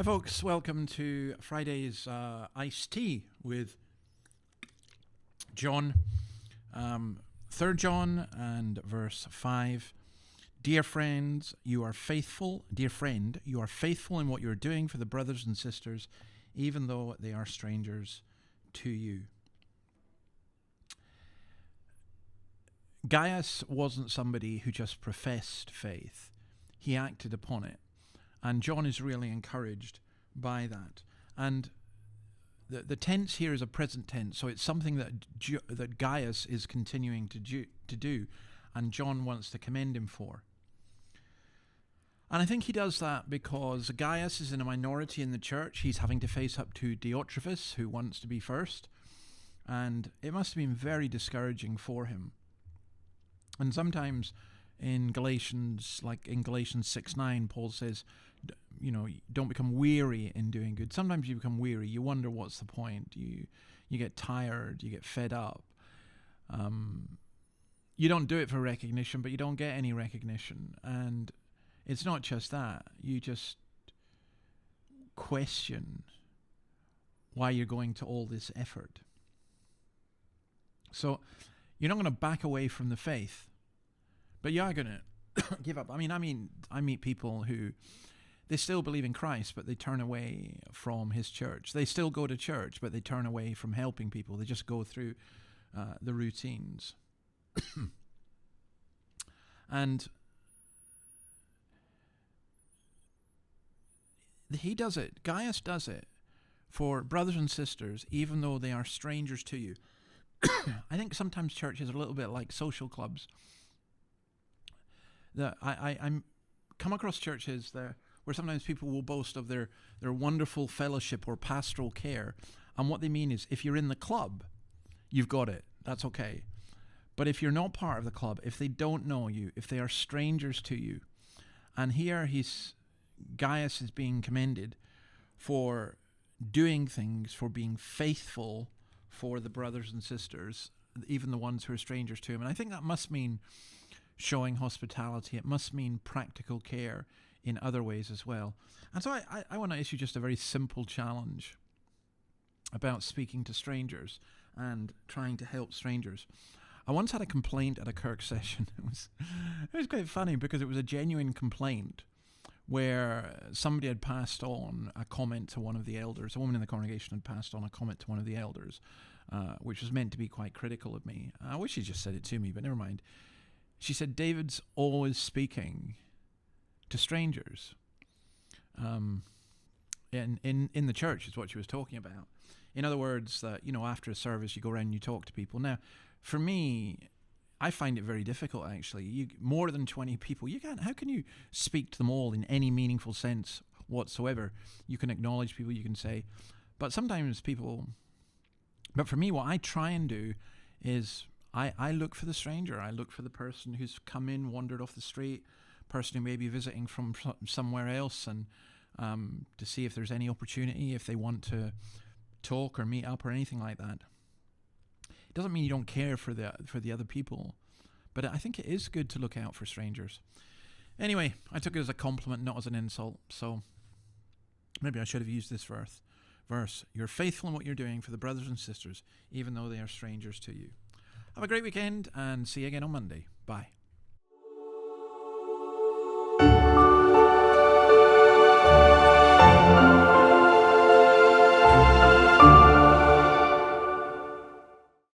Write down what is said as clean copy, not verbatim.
folks, welcome to Friday's iced tea with John, 3 John and verse 5. Dear friends, you are faithful. Dear friend, you are faithful in what you are doing for the brothers and sisters, even though they are strangers to you. Gaius wasn't somebody who just professed faith. He acted upon it. And John is really encouraged by that. And the tense here is a present tense, so it's something that Gaius is continuing to do, and John wants to commend him for. And I think he does that because Gaius is in a minority in the church. He's having to face up to Diotrephes, who wants to be first, and it must have been very discouraging for him. And sometimes in Galatians 6:9, Paul says, don't become weary in doing good. Sometimes you become weary. You wonder what's the point. You get tired. You get fed up. You don't do it for recognition, but you don't get any recognition. And it's not just that. You just question why you're going to all this effort. So you're not going to back away from the faith, but you are going to give up. I meet people who, they still believe in Christ, but they turn away from his church. They still go to church, but they turn away from helping people. They just go through the routines. And he does it. Gaius does it for brothers and sisters, even though they are strangers to you. I think sometimes churches are a little bit like social clubs. I'm come across churches there where sometimes people will boast of their wonderful fellowship or pastoral care. And what they mean is, if you're in the club, you've got it. That's okay. But if you're not part of the club, if they don't know you, if they are strangers to you, and here Gaius is being commended for doing things, for being faithful for the brothers and sisters, even the ones who are strangers to him. And I think that must mean showing hospitality. It must mean practical care in other ways as well. And so I want to issue just a very simple challenge about speaking to strangers and trying to help strangers. I once had a complaint at a Kirk session. It was quite funny because it was a genuine complaint where somebody had passed on a comment to one of the elders. A woman in the congregation had passed on a comment to one of the elders, which was meant to be quite critical of me. I wish she just said it to me, but never mind. She said, David's always speaking to strangers. In the church is what she was talking about. In other words, that after a service you go around and you talk to people. Now, for me, I find it very difficult actually. More than 20 people, how can you speak to them all in any meaningful sense whatsoever? You can acknowledge people, you can say, but sometimes but for me, what I try and do is I look for the stranger. I look for the person who's come in, wandered off the street, person who may be visiting from somewhere else, and to see if there's any opportunity, if they want to talk or meet up or anything like that. It doesn't mean you don't care for the other people, but I think it is good to look out for strangers. Anyway, I took it as a compliment, not as an insult, so maybe I should have used this verse. You're faithful in what you're doing for the brothers and sisters, even though they are strangers to you. Have a great weekend and see you again on Monday. Bye.